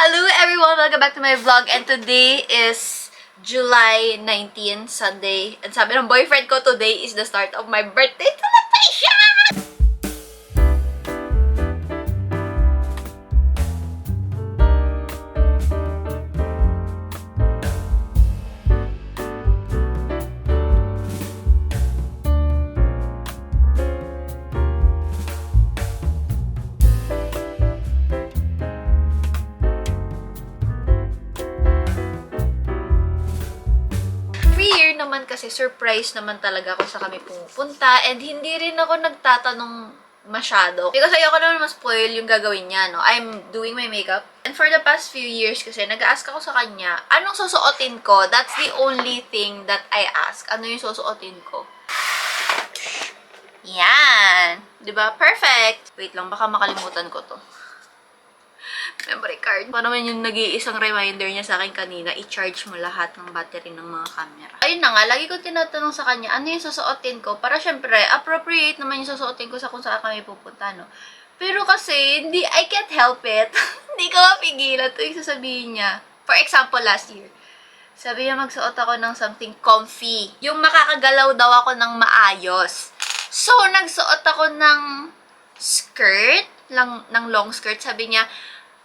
Hello everyone! Welcome back to my vlog and today is July 19, Sunday. And sabi ng boyfriend ko, today is the start of my birthday celebration! 3 year naman kasi surprise naman talaga ako sa kami pumupunta and hindi rin ako nagtatanong masyado. Because ayoko naman ma-spoil yung gagawin niya, no? I'm doing my makeup. And for the past few years kasi, nag-ask ako sa kanya, anong susuotin ko? That's the only thing that I ask. Ano yung susuotin ko? Yan! Diba? Perfect! Wait lang, baka makalimutan ko to. Memory card. Paano naman yung nag-iisang reminder niya sa akin kanina, i-charge mo lahat ng battery ng mga camera. Ayun na nga, lagi ko tinatanong sa kanya, ano yung susuotin ko? Para syempre, appropriate naman yung susuotin ko sa kung saan kami pupunta, no? Pero kasi, I can't help it. Hindi ko mapigilan ito yung sasabihin niya. For example, last year, sabi niya magsuot ako ng something comfy. Yung makakagalaw daw ako ng maayos. So, nagsuot ako ng skirt, ng long skirt. Sabi niya,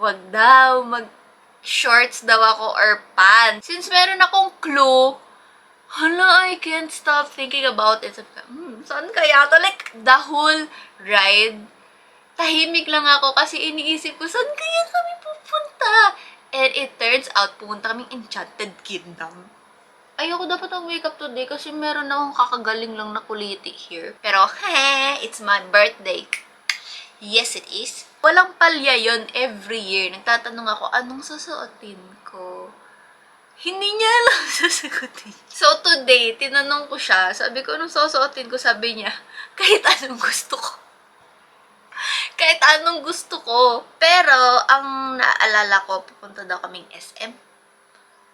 wag daw, mag-shorts daw ako or pants. Since meron akong clue, hala, I can't stop thinking about it. Sabi ko, saan kaya to? Like, the whole ride, tahimik lang ako kasi iniisip ko, saan kaya kami pupunta? And it turns out, pupunta kaming Enchanted Kingdom. Ayoko dapat ang makeup today kasi meron akong kakagaling lang na kuliti here. Pero, it's my birthday. Yes, it is. Walang palya yon every year. Nagtatanong ako, anong susuotin ko? Hindi niya alam sasagutin. So, today, tinanong ko siya. Sabi ko, anong susuotin ko? Sabi niya, kahit anong gusto ko. Kahit anong gusto ko. Pero, ang naalala ko, pupunta daw kaming SM.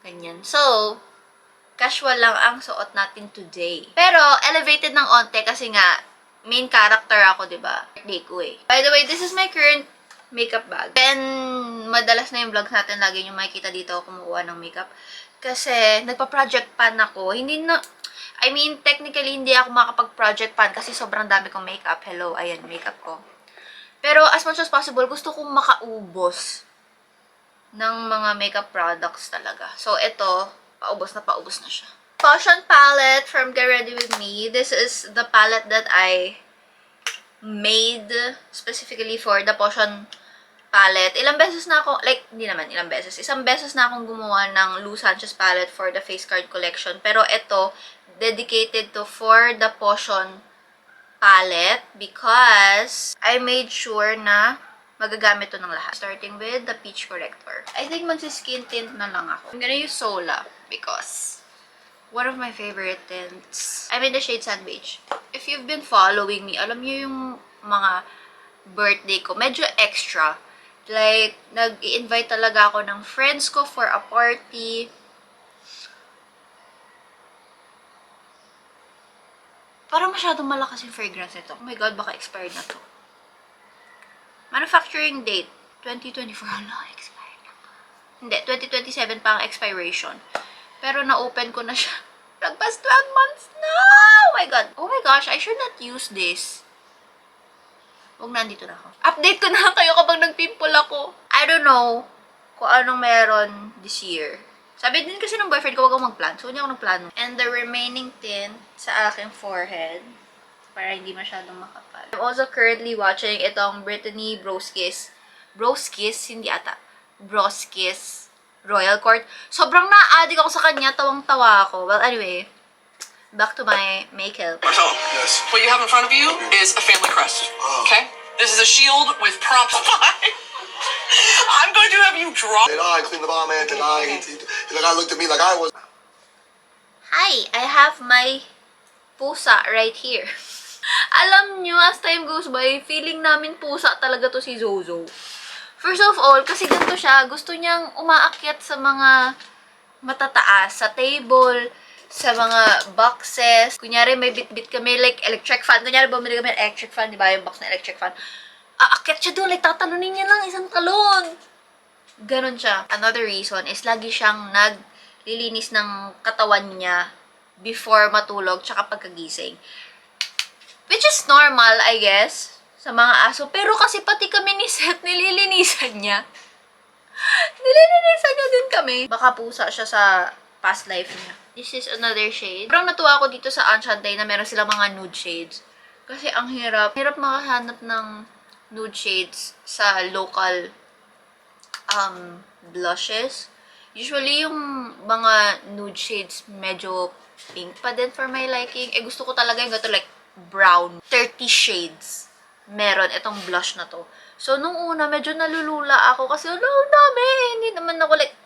Ganyan. So, casual lang ang suot natin today. Pero, elevated ng onte kasi nga, main character ako, diba? Birthday ko eh. By the way, this is my current makeup bag. And madalas na yung vlogs natin, lagi yung makikita dito ako kumukuha ng makeup. Kasi, nagpa-project pan ako. Technically, hindi ako makapag-project pan kasi sobrang dami kong makeup. Hello, ayan, makeup ko. Pero, as much as possible, gusto kong makaubos ng mga makeup products talaga. So, ito, paubos na siya. Potion palette from Get Ready With Me. This is the palette that I made specifically for the Potion palette. Ilang beses na ako, hindi naman ilang beses. Isang beses na akong gumawa ng Lou Sanchez palette for the face card collection. Pero ito, dedicated to for the Potion palette because I made sure na magagamit to ng lahat. Starting with the Peach Corrector. I think magsi-skin tint na lang ako. I'm gonna use Sola because one of my favorite tints. I'm in the shade Sandwich. If you've been following me, alam niyo yung mga birthday ko. Medyo extra. Like, nag-i-invite talaga ako ng friends ko for a party. Parang masyadong malakas yung fragrance nito. Oh my God, baka expired na to. Manufacturing date, 2024. Hala, expired na. Hindi, 2027 pa ang expiration. Pero na-open ko na siya. Nagpas 12 months na! Oh my God! Oh my gosh, I should not use this. Huwag na, nandito na ako. Update ko na lang kayo kapag nagpimple ako. I don't know kung anong meron this year. Sabi din kasi ng boyfriend ko, huwag akong mag-plan. So, hindi ako nag-plan. And the remaining tint sa aking forehead para hindi masyadong makapal. I'm also currently watching itong Brittany Broskiss. Broskiss? Hindi ata. Broskiss Royal Court. Sobrang na-addict ako sa kanya. Tawang-tawa ako. Well, anyway, back to my makeup. Marcel, yes. What you have in front of you is a family crest. Okay? This is a shield with prompts. I'm going to have you draw. And I cleaned the bomb man tonight. The guy looked at me like I was. Hi! I have my pusa right here. Alam nyo, as time goes by, feeling namin pusa talaga to si Zozo. First of all, kasi ganito siya, gusto niyang umaakyat sa mga matataas, sa table, sa mga boxes. Kunyari, may bit-bit kami, like electric fan. Kunyari, bumili kami ng electric fan, di ba? Yung box na electric fan. Aakyat siya doon, like tatalunin niya lang isang talon. Ganon siya. Another reason is lagi siyang naglilinis ng katawan niya before matulog tsaka pagkagising. Which is normal, I guess, sa mga aso. Pero kasi pati kami ni Seth, nililinisan niya. Nililinisan niya din kami. Baka pusa siya sa past life niya. This is another shade. Parang natuwa ako dito sa Enchantay na meron silang mga nude shades. Kasi ang hirap. Hirap makahanap ng nude shades sa local blushes. Usually, yung mga nude shades medyo pink pa din for my liking. Eh, gusto ko talaga yung gato like brown. 30 shades meron itong blush na to. So, nung una, medyo nalulula ako kasi, ang dami. Hindi naman ako like,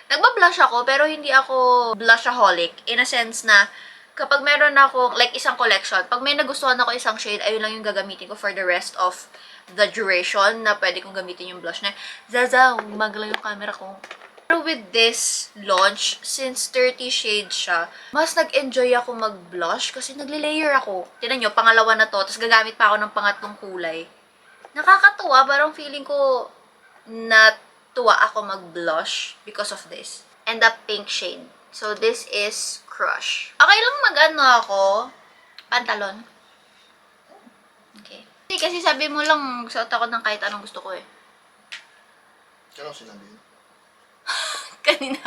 nagbablush ako, pero hindi ako blushaholic. In a sense na, kapag meron ako, like, isang collection, pag may nagustuhan ako isang shade, ayun lang yung gagamitin ko for the rest of the duration na pwede kong gamitin yung blush na. Zaza, magalaw yung camera ko. Pero with this launch, since 30 shades siya, mas nag-enjoy ako mag-blush kasi nagle-layer ako. Tignan nyo, pangalawa na to, tapos gagamit pa ako ng pangatlong kulay. Nakakatuwa, parang feeling ko natuwa ako mag-blush because of this. And the pink shade. So, this is Crush. Okay lang mag-ano ako, pantalon. Okay. Kasi sabi mo lang, suot ako ng kahit anong gusto ko eh. Kaya ako sinabi yun. Kanina.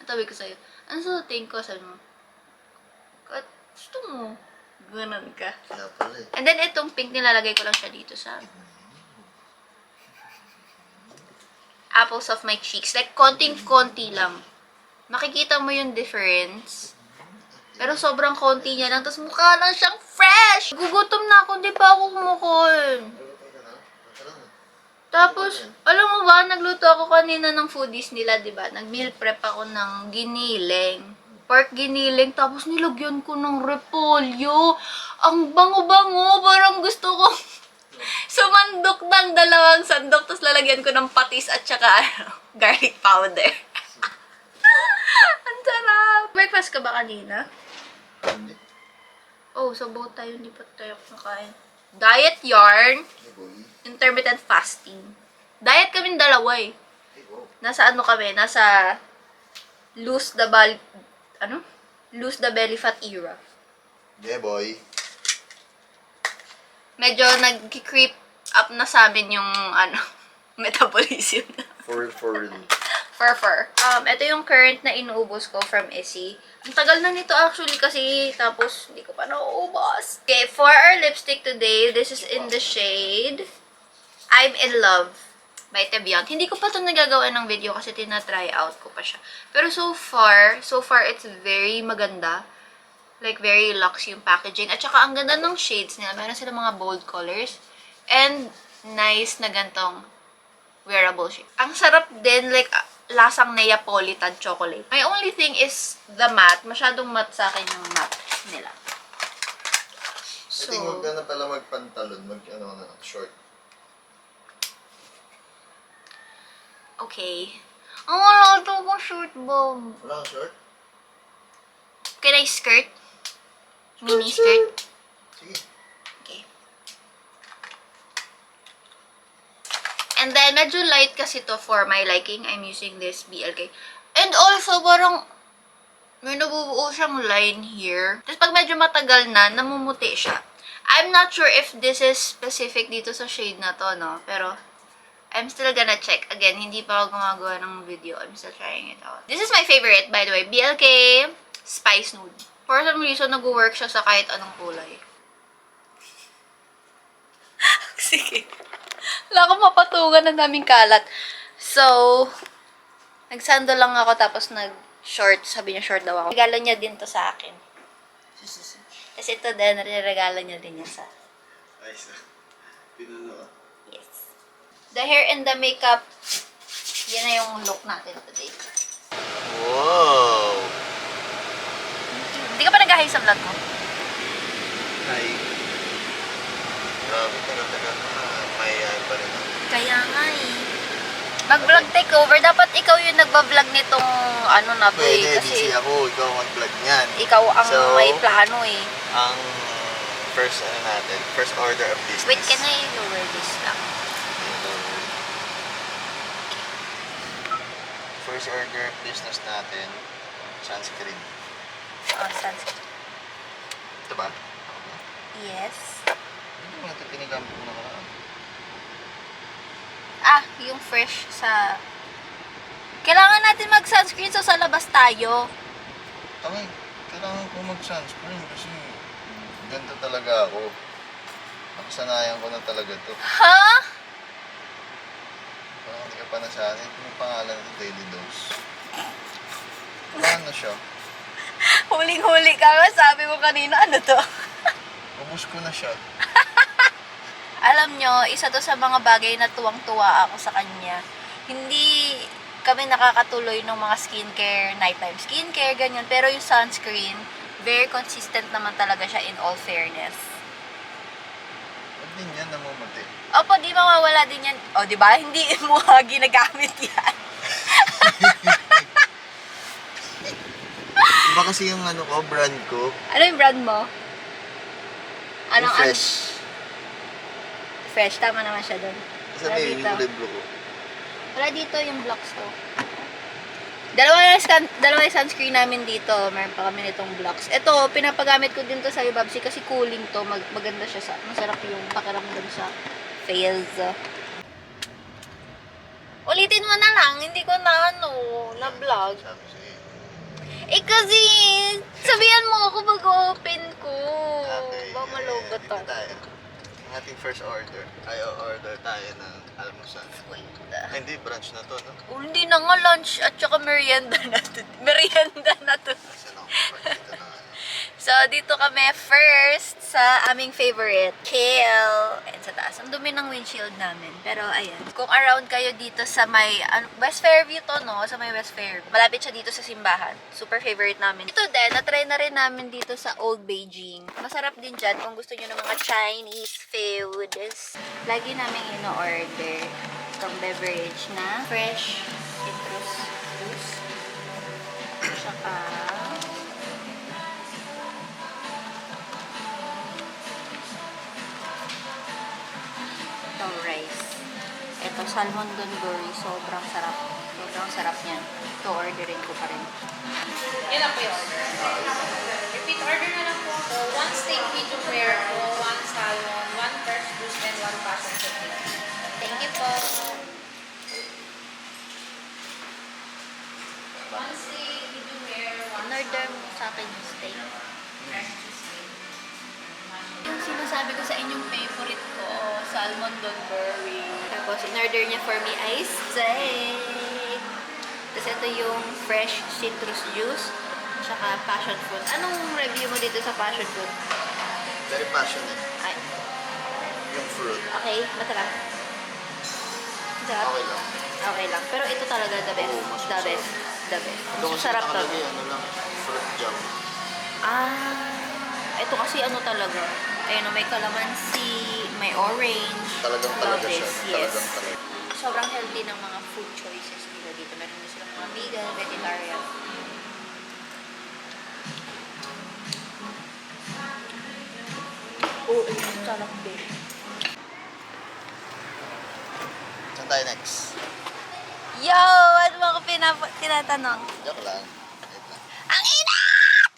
Ang tabi ko sa'yo. Ano suotin ko? Sabi mo, gusto mo. Ganon ka. Kaya pala eh. And then, itong pink, nilalagay ko lang siya dito sa apples of my cheeks. Like, konting-konti lang. Makikita mo yung difference. Pero sobrang konti niya lang. Tapos mukha lang siyang fresh! Gugutom na ako, hindi pa ako kumukuhin. Tapos, alam mo ba, nagluto ako kanina ng foodies nila, di ba? Nag-meal prep ako ng giniling. Pork giniling. Tapos nilagyan ko ng repolyo. Ang bango-bango. Parang gusto ko sumandok ng 2 sandok. Tapos lalagyan ko ng patis at saka garlic powder. Ang sarap. Breakfast ka ba kanina? Hindi. Oh, sa boat tayo. Hindi pa tayo kumakain. Diet yarn. Hey, boy. Intermittent fasting. Diet kaming dalawa eh. Hey, wow. Nasa ano kami? Nasa lose the belly fat era. Yeah, boy. Medyo nag-creep up na sa amin yung metabolism. For Fur. Ito yung current na inuubos ko from Essie. Ang tagal na nito actually kasi tapos hindi ko pa nauubos. Okay, for our lipstick today, this is in the shade I'm in Love by Tebion. Hindi ko pa ito nagagawa ng video kasi tina-try out ko pa siya. Pero so far it's very maganda. Like, very luxe yung packaging. At saka, ang ganda ng shades nila. Meron sila mga bold colors. And, nice na gantong wearable shade. Ang sarap din, like, lasang Neapolitan chocolate. My only thing is the matte. Masyadong matte sa akin yung matte nila. I think huwag ka na pala magpantalon. Short. Okay. Ang wala ito ko short, Bob. Wala kang short? Can I skirt? Mini skirt? Sige. Okay. And then, medyo light kasi to for my liking. I'm using this BLK. And also, parang may nabubuo siyang line here. Tapos pag medyo matagal na, namumuti siya. I'm not sure if this is specific dito sa shade na to, no? Pero, I'm still gonna check. Again, hindi pa ako gumagawa ng video. I'm still trying it out. This is my favorite, by the way. BLK Spice Nude. For some reason, nag-work siya sa kahit anong kulay. Sige. Wala akong mapatungan ng daming kalat. So, nagsando lang ako tapos nag-short. Sabi niya short daw ako. Regalo niya din to sa akin. Kasi ito din, regalo niya din yan sa... Ayos na. Pinuno ka. Yes. The hair and the makeup, yan na yung look natin today. Wow! Hindi ka pa nag-hi sa vlog mo? Hi. Grabe, tagal-tagal na. Mayayain pa rin ako. Kaya nga eh. Mag-vlog takeover. Dapat ikaw yung nagba-vlog nitong ano na to eh. Pwede, Kasi busy ako. Ikaw ang mag-vlog niyan. ikaw ang So, may plano eh. Ang first order of business. Wait, can I lower this lang? first order business natin, sunscreen. Oh, sunscreen. Ito ba? Yes. Hindi mo natin pinigamit mo nakaraan. Ah, yung fresh sa... Kailangan natin mag-sunscreen so sa labas tayo. Tangay, kailangan ko mag-sunscreen kasi ganda talaga ako. Nakasanayan ko na talaga to. Ha? Parang hindi ka pa nasanay. Ito yung pangalan ng Daily Dose. Paano siya? Huling-huli ka nga. Sabi mo kanina, ano to? Ubus ko na siya. Alam nyo, isa to sa mga bagay na tuwang-tuwa ako sa kanya. Hindi kami nakakatuloy ng mga skincare, nighttime skincare, ganyan. Pero yung sunscreen, very consistent naman talaga siya in all fairness. Ba't din yan namumati? Opo, di mawawala din yan. O, di ba? Hindi mo ginagamit yan. Iba kasi yung ano ko, brand ko. Ano yung brand mo? Anong Fresh. Fresh, tama naman siya doon. Sabihin yung kulay blue ko. Wala dito yung blocks ko. Dalawa yung sunscreen namin dito. Meron pa kami nitong blocks. Ito, pinapagamit ko din to sa Ibabsi kasi cooling to. Maganda siya sa, masarap yung pakiramdam sa face. Ulitin mo na lang. Hindi ko na na-vlog. Sabi sa'yo. Eh kasi, sabihan mo ako mag-open ko. Okay. Ba malogot Ito to. tayo. Ang ating first order. Ay, order tayo ng almusal. Wait. Ay, hindi, brunch na to, no? Oh, hindi na nga lunch at saka merienda na to. Merienda na to. Nasaan ako? Dito na. So, dito kami first sa aming favorite, Kale. And sa taas, ang dumi ng windshield namin. Pero, ayan. Kung around kayo dito sa may, West Fairview to, no? Sa may West Fairview. Malapit siya dito sa simbahan. Super favorite namin. Ito din, na-try na rin namin dito sa Old Beijing. Masarap din dyan kung gusto nyo ng mga Chinese food. Lagi namin ino-order itong beverage na fresh citrus juice. Saka itong rice. Ito, salmon donburi. Sobrang sarap. Sobrang sarap niyan. Ito, orderin ko pa rin. Yan lang po yung order. Repeat order na lang po. So, 1 steak medium rare po, 1 salmon, 1 fresh juice, and 1 passion fruit. Thank you po. 1 steak medium rare, 1 In-order mo sa akin yung steak. fresh juice. Yung sinasabi ko sa inyong favorite ko, salmon donburi. Tapos, in-order niya for me ay steak. Tapos, ito yung fresh citrus juice. Tsaka passion fruit. Anong review mo dito sa passion fruit? Very passionate. Ay, Yung fruit. okay. Masarap. Masarap? Okay lang. Okay lang. Pero ito talaga the best. Oo, mas The masarap. best. The best. Ito kasi Sarap to. nakalagay, ano lang, fruit jam. Ito kasi ano talaga. Ayun, may calamansi, may orange. Talagang Love talaga siya. this, yes. Talagang talaga. Sobrang healthy ng mga food choices nila dito. Meron din silang mga vegan, vegetarian. Oo, sarap din. Saan tayo next? Yo! Ano ba ako tinatanong? Joke lang. Wait lang. Ang init!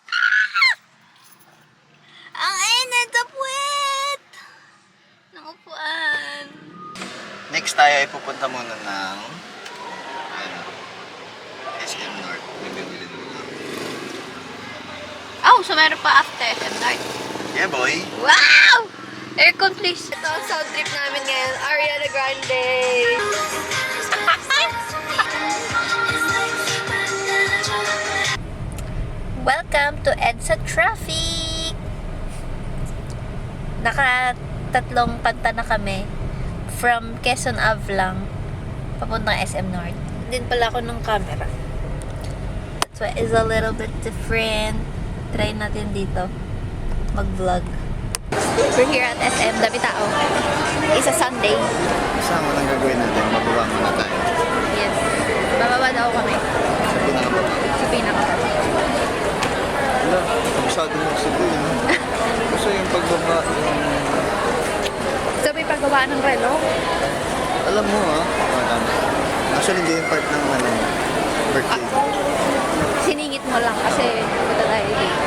Ah! Ang init sa puwet! Ng upuan. Next tayo ay pupunta muna ng ano, SM North. May bibili doon. Oh, so meron pa after SM North. Yeah, boy. Wow! Aircon please. Ito ang sound trip namin ngayon. Ariana Grande. Welcome to EDSA Traffic! Naka-tatlong kanta na kami from Quezon Ave lang papuntang SM North. Din pala ako ng camera. That's why it's a little bit different. Try natin dito mag-vlog. We're here at SM. Dami tao. It's a Sunday. Kasama lang gagawin natin. Mababa muna tayo. Yes. Bababa daw kami Sa pinakababa. sa pinakababa. Wala. Masyado mo si Kuya, no? Gusto yung pagbaba, yung... So, may paggawa ng relo? Alam mo, ha? Madami. Actually, hindi yung part ng birthday. Siningit mo lang kasi punta tayo dito.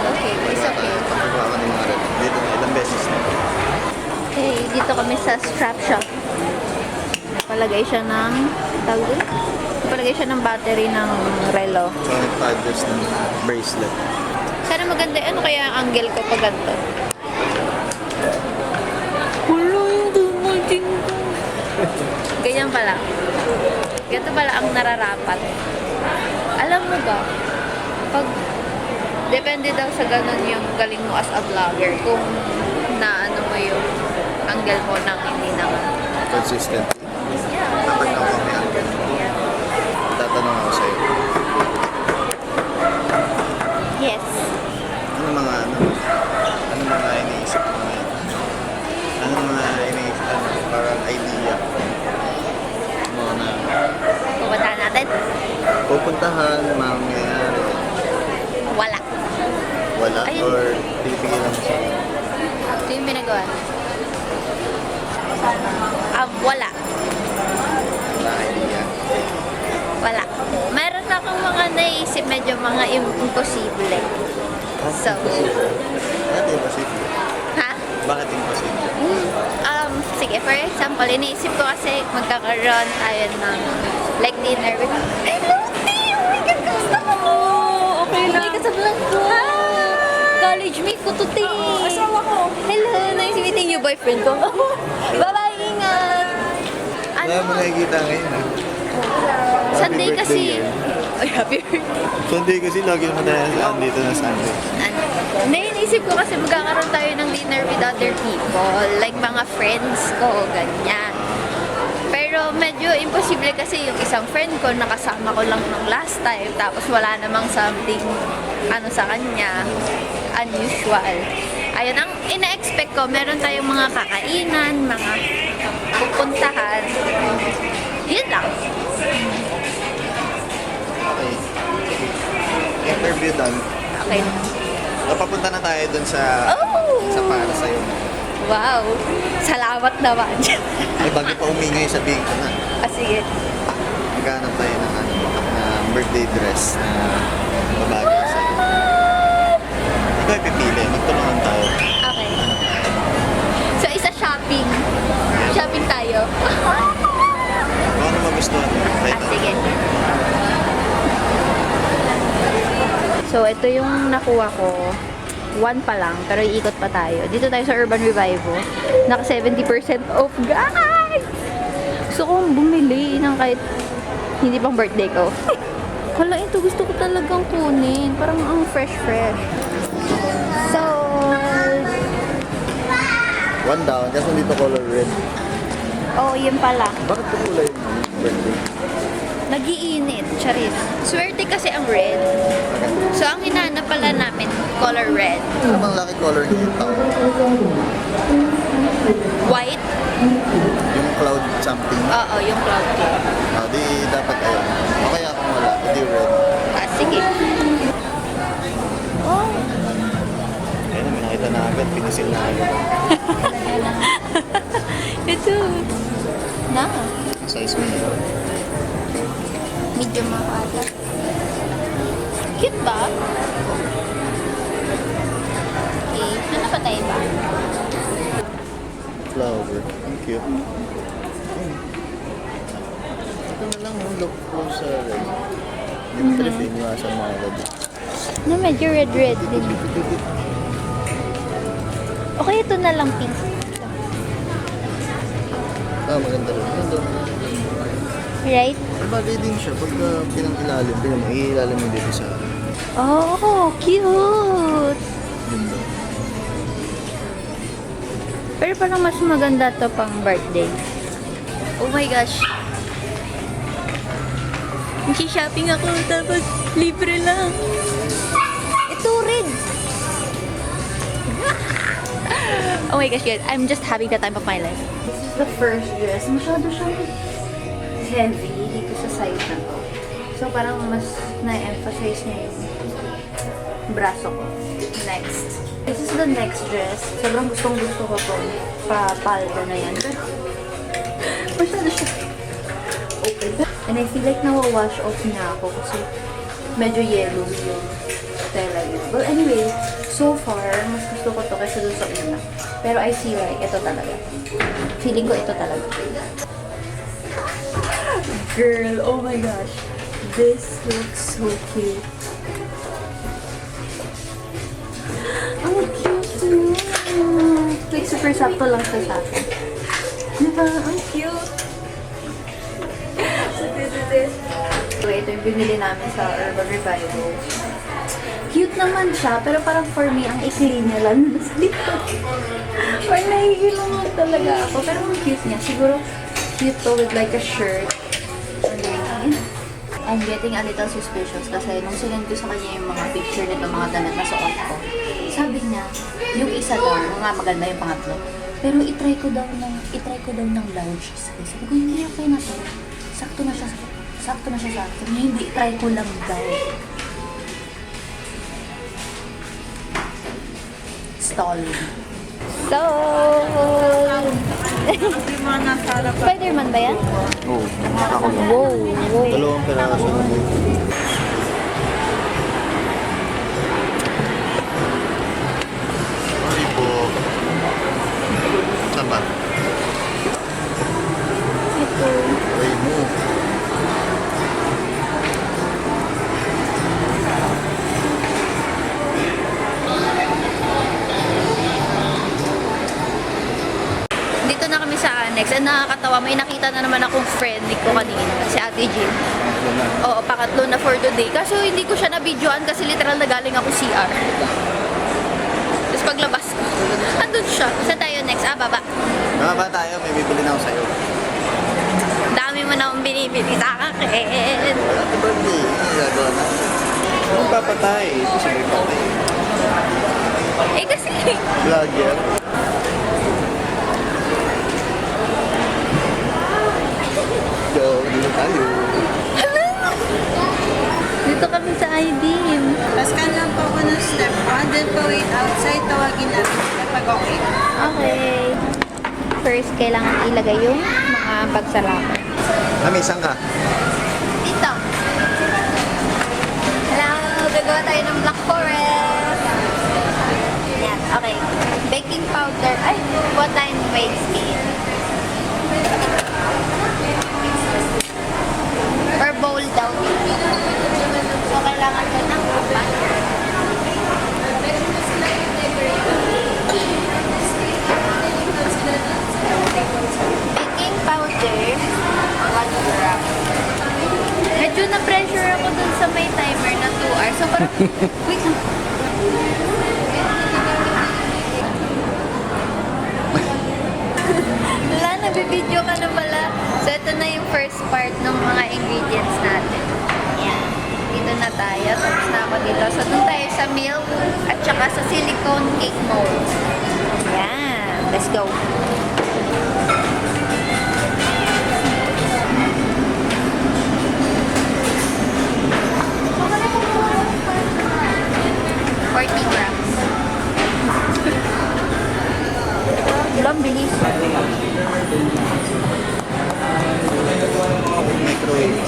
Okay, it's okay. Pagkagawa ko ng mga red. Dito na ilang beses na. Okay, dito kami sa strap shop. Napalagay siya ng, tawag dito? Napalagay siya ng battery ng relo. So, nagpa-adjust ng bracelet. Sana maganda. Ano kaya ang angle ko pag ganito? Hulo yung dumating ko. Ganyan pala. Ganito pala ang nararapat. Alam mo ba, pag depende daw sa ganun yung galing mo as a vlogger kung naano mo yung angle mo nang hindi naman. Consistent. Yeah. Dapat na ako may angle. Tatanong ako sa'yo. Yes. Ano mga iniisip mo ngayon? Ano mga iniisip mo? Parang idea mo na Pupunta natin? pupuntahan, mangyayari. Wala. Wala? Ayun. Or pipigil lang mo sa'yo? Ito yung binagawa. Wala. Wala idea. Wala. Meron akong mga naisip, medyo mga imposible. So, Bakit imposible? ha? Bakit imposible? Sige, for example, iniisip ko kasi magkakaroon tayo ng like dinner with... I love you! Oh my God, kamusta ka mo? Okay lang. Ka sa vlog ko. College mate ko to, te. Asawa ko. Hello, nice meeting you, boyfriend ko. Bye-bye, ingat! Wala mo nakikita ngayon ah. Sunday Happy kasi... birthday, eh. Ay, happy birthday. Sunday kasi lagi naman tayo dito na Sunday. Naiisip ko kasi magkakaroon tayo ng dinner with other people. Like mga friends ko, ganyan. Pero medyo imposible kasi yung isang friend ko, nakasama ko lang nung last time. Tapos wala namang something, ano sa kanya, unusual. Ayun, ang ina-expect ko, meron tayong mga kakainan, mga pupuntahan. Yun lang. Okay. Interview done. Okay. Papunta na tayo dun sa Oh! sa para sa'yo. Wow! Salamat naman. Ay, bago pa umingay, sabihin ko na. Sige. Maghanap tayo ng na birthday dress na babagay sa'yo. Ikaw ipipili, magtulungan tayo. Okay. So, isa shopping. Shopping tayo. Kung ano magustuhan mo. Sige. So, ito yung nakuha ko. One pa lang, pero iikot pa tayo. Dito tayo sa Urban Revival. Naka 70% off, guys! Gusto kong bumili ng kahit hindi pang birthday ko. Hala, ito gusto ko talagang kunin. Parang ang fresh-fresh. So, One down, kasi dito color red. oh, yun pala. Bakit ko kulay yung birthday? Nag-iinit, charis. Swerte kasi ang red. Okay. So, ang hinahanap pala namin, color red. Ano bang lucky color niyo yung tao? White? Yung cloud something. Oo, yung cloud ko. Di dapat ayun. O kaya kung wala, hindi red. Sige. Oh, Ayun, may nakita na agad, pinisil na agad. ito. Na. Ang size mo yun. Medyo makata. Cute ba? Okay. Ano pa tayo ba? Flower. Ang cute. Ito na lang, look close sa red. Hindi mo trip, iniwasan mo agad. Na medyo red-red din. Okay, ito na lang pink. Maganda rin. Maganda. Right? Pero bagay din siya pagka pinang-ilalim. Pinang-ilalim mo dito sa Oh, cute! ganda. Pero parang mas maganda to pang birthday. Oh my gosh. Shopping ako tapos libre lang. Ito rin. Oh my gosh, guys. I'm just having the time of my life. This is the first dress. Masyado siyang heavy dito sa size na to. So parang mas na-emphasize niya yung braso ko. Next. This is the next dress. Sobrang gustong-gusto ko to. Pa-palda na yan. Pero masyado siya open. And I feel like nawawash off niya ako kasi medyo yellow yung tela yun. Well, anyway, so far, mas gusto ko to kaysa dun sa una. Pero I feel like ito talaga. Feeling ko ito talaga. Girl, oh my gosh. This looks so cute. Ang cute mo. Like, super sakto lang siya sa akin. Diba? Ang cute. So, this is it. So, ito yung binili namin sa Urban Revival. Cute naman siya, pero parang for me, ang ikli niya lang sa likod. Or nahihilungan talaga ako. Pero ang cute niya. Siguro, cute to with like a shirt. Underneath. I'm getting a little suspicious kasi nung sinend ko sa kanya yung mga picture nito, mga damit na suot ko, sabi niya, yung isa daw, mga maganda yung pangatlo. Pero itry ko daw ng large size. Sabi ko, hindi okay na to. Sakto na siya sa akin. Hindi, try ko lang daw. Stall. So, Spider-Man ba yan? Oo, ako lang. Wow, wow. Dalawang piraso. Sorry po. Saan ba? Ito. Try mo. Dito na kami sa Annex. And nakakatawa, may nakita na naman akong friend ko kanina, si Ate Jean. Oo, pangatlo na for today. Kaso hindi ko siya na-videoan kasi literal na galing ako CR. Tapos paglabas ko, andun siya. Saan tayo next? Baba. Baba tayo, may bibili na ako sa'yo. Dami mo na akong binibili sa akin. Happy birthday. Gagawa na. Anong papatay? Ito siya may patay. Eh kasi, Vlogger. Go, dito tayo. dito kami sa IDM. Paskan lang po ako ng step 1, then po wait outside, tawagin natin sila pag okay. Okay. First, kailangan ilagay yung mga pagsalamat. Namisan ka? Dito. Hello! Gagawa tayo ng Black Forest. Yan. Okay. Baking powder. Ay, what time weight scale? Or bowl daw. So, kailangan ko ng upan. Baking powder, 1 gram. Medyo na-pressure ako dun sa may timer na 2 hours. So parang, wait lang. Wala, nabibideo ka na pala. So ito na yung first part ng mga ingredients natin. Yan. Dito na tayo. Tapos na ako dito. So dun tayo sa milk at saka sa silicone cake mold. Yan. Let's go. Ang bilis. Microwave.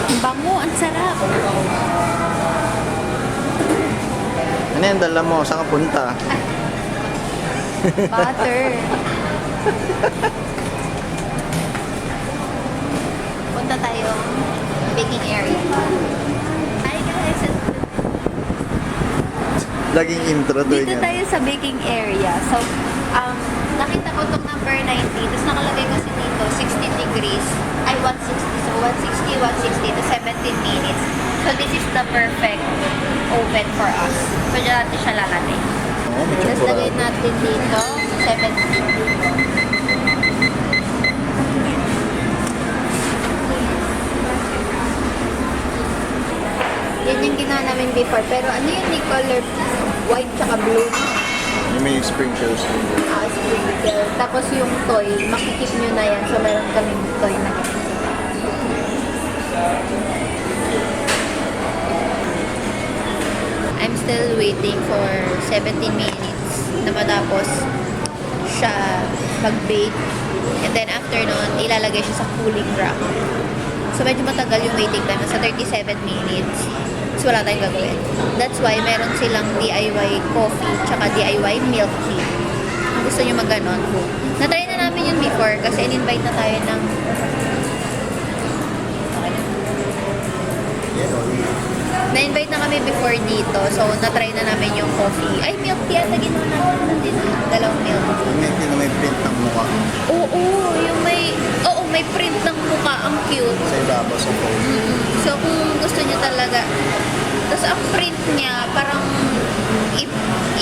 Ang bango, ang sarap. Ano yan, dala mo? Saan ka punta? Butter. Punta tayo baking area. Hi guys! Laging intro to Dito yun. tayo sa baking area. So, nakita ko itong number 90. Tapos nakalagay kasi dito, 16 degrees. Ay, 160. So, 160, 160 to 17 minutes. So, this is the perfect oven for us. So, dyan natin siya lalagay. Oo, may Tapos chocolate. lagay natin dito, 17. Yan yung ginawa namin before. Pero ano yun, ni color white tsaka blue. Yung may sprinkles. Sprinkle. Tapos yung toy, makikip nyo na yan. So, meron kaming toy na ganito. I'm still waiting for 17 minutes na matapos siya mag-bake. And then after nun, ilalagay siya sa cooling rack. So medyo matagal yung waiting time. Nasa 37 minutes. So wala tayong gagawin. That's why meron silang DIY coffee tsaka DIY milk tea. Kung gusto nyo mag-ganon, na-try na namin yun before kasi in-invite na tayo ng na-invite na kami before dito. So, na-try na namin yung coffee. Ay, milk tea. Ata ginawa natin din. Dalawang milk tea. Hindi na may print ng mukha Oo, yung may print ng mukha. Ang cute. sa ibabaw sa phone. So, kung gusto niyo talaga. Tapos, ang print niya, parang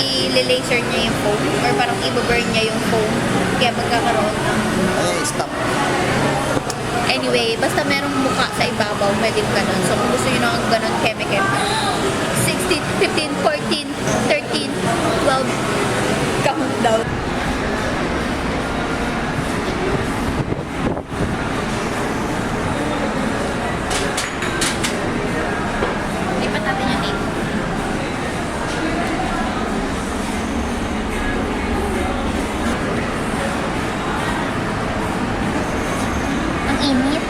i-laser niya yung foam. Or parang i-burn niya yung foam. Kaya magkakaroon ng Ay, stop. anyway, basta merong mukha sa ibabaw, pwedeng ganun. So, kung gusto nyo na ang ganun, keme-keme. 16, 15, 14, 13, 12, countdown. Lipat natin yung tape. Ang init.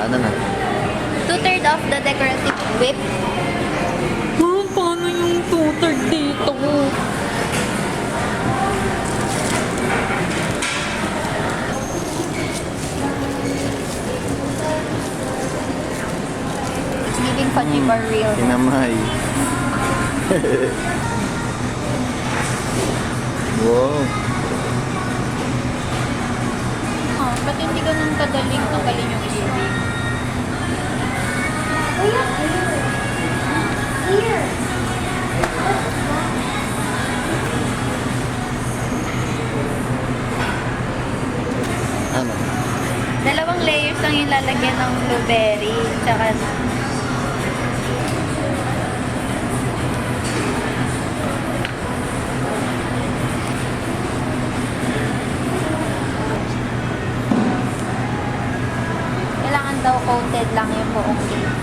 Ano na? 2/3 of the decorative whip. Paano yung 2/3 dito? It's giving fudgy bar real. Kinamay. Wow. Oh, ba't hindi ganun kadaling tanggalin yung isibig? Ano? Dalawang layers lang yung lalagyan ng blueberry. Tsaka kailangan daw coated lang yung buong cake.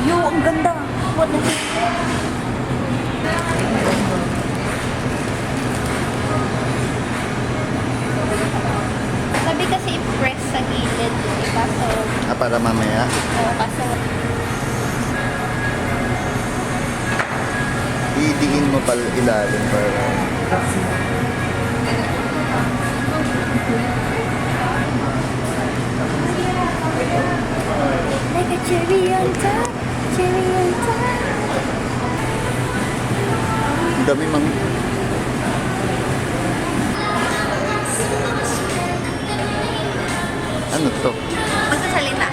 Yo, ang ganda! What the Sabi kasi i-press sa gilid, diba? So, Para mamaya. kaso Idiin mo pala ilalim para... like a cherry on top, cherry on top. Ang dami mang... Ano to? Magsasalita.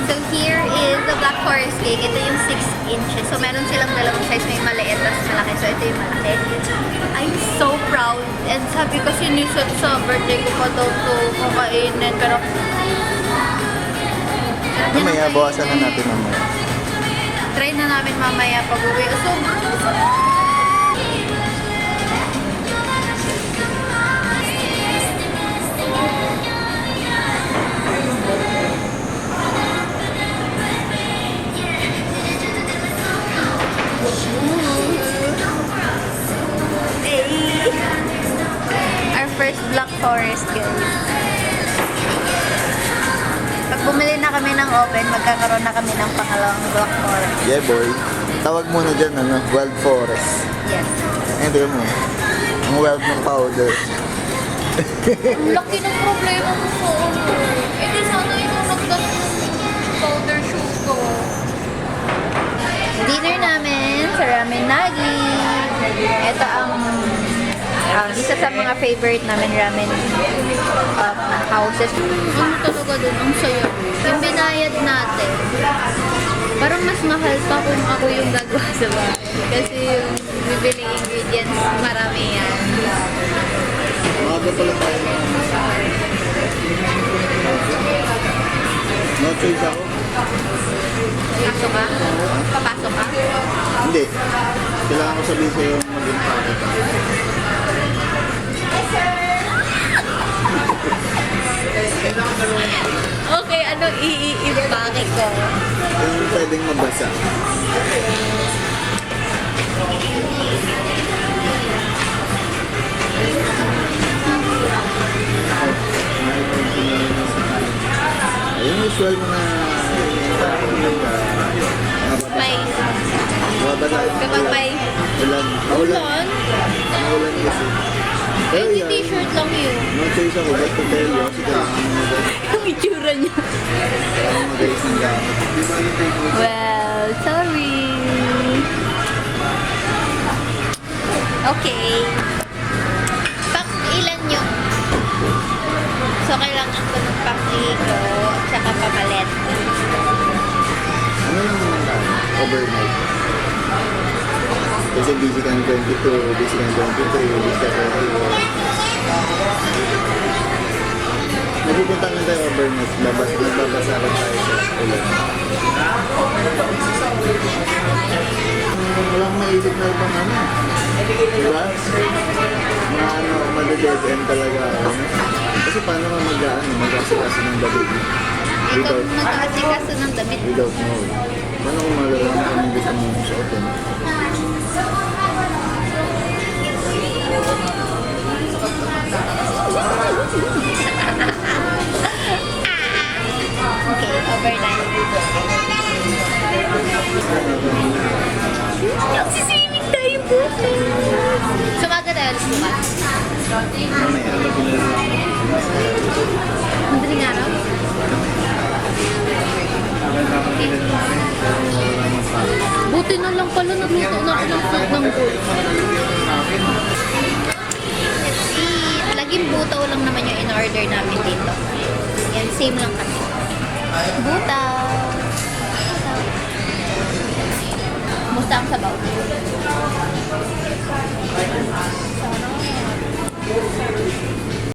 So here is the Black Forest cake. Ito yung 6 inches. So meron silang dalawang size. May maliit at malaki. So ito yung malaki. I'm so proud. And sabi kasi ni Seth sa birthday ko pa daw to kakainin. Pero Mamaya, bawasan na natin mamaya. try na namin mamaya pag-uwi. Sobrang sarap! Our first Black Forest, guys. Pag bumili na kami ng open, magkakaroon na kami ng pangalawang Black Forest. Yeah, boy. Tawag muna dyan, Wild Forest. Yes. Tignan mo. Ang wild ng powder. Ang laki ng problema mo sa ulo. Eh, di sana yung nagdas ng powder shoes ko. Dinner namin sa Ramen Nagi. Ito ang isa sa mga favorite namin ramen houses. Ang talaga dun, ang saya. Yung binayad natin, parang mas mahal pa kung ako yung gagawa sa bahay. Kasi yung bibili ingredients, marami yan. Maaga pala tayo. No choice ako. Hindi. Kailangan ko sabihin sa'yo mag-impake ka. Okay, anong i-impake ko? Yung pwedeng mabasa. Yung usual mga May, kapag may ulan. ulan, Maulan kasi. Pero hindi yan, t-shirt lang yun. no choice ako. Ba't to tell you? Kasi kailangan mo Yung itsura niya. mag-ayos ng gamit. Well, sorry. Okay. Ilan yung? So, kailangan ko ng pang-igo at saka pamalet. Ano lang naman tayo? Overnight. Kasi busy ka ng 22, busy ka ng 23, busy ka ng 24. Napupunta na tayo overnight. Nagbabasa rin tayo sa ulan. Walang maisip na ibang ano. Diba? Mga ano, madaded end talaga. Ano? Kasi paano ka mag-asikaso ng damit? Ikaw Without, mag-aasikaso ng damit. without knowing. Paano kung malalaman kung hindi gusto mong suotin? Okay, overnight. Nagsiswimming tayo bukas. Sumaga tayo ulit bukas. Mamaya, Madaling araw? Buti na lang pala nagluto na ako ng food ng gold. Let's see. Laging butaw lang naman yung in-order namin dito. Yan, same lang kasi. Butaw. Musta ang sabaw? Sarap.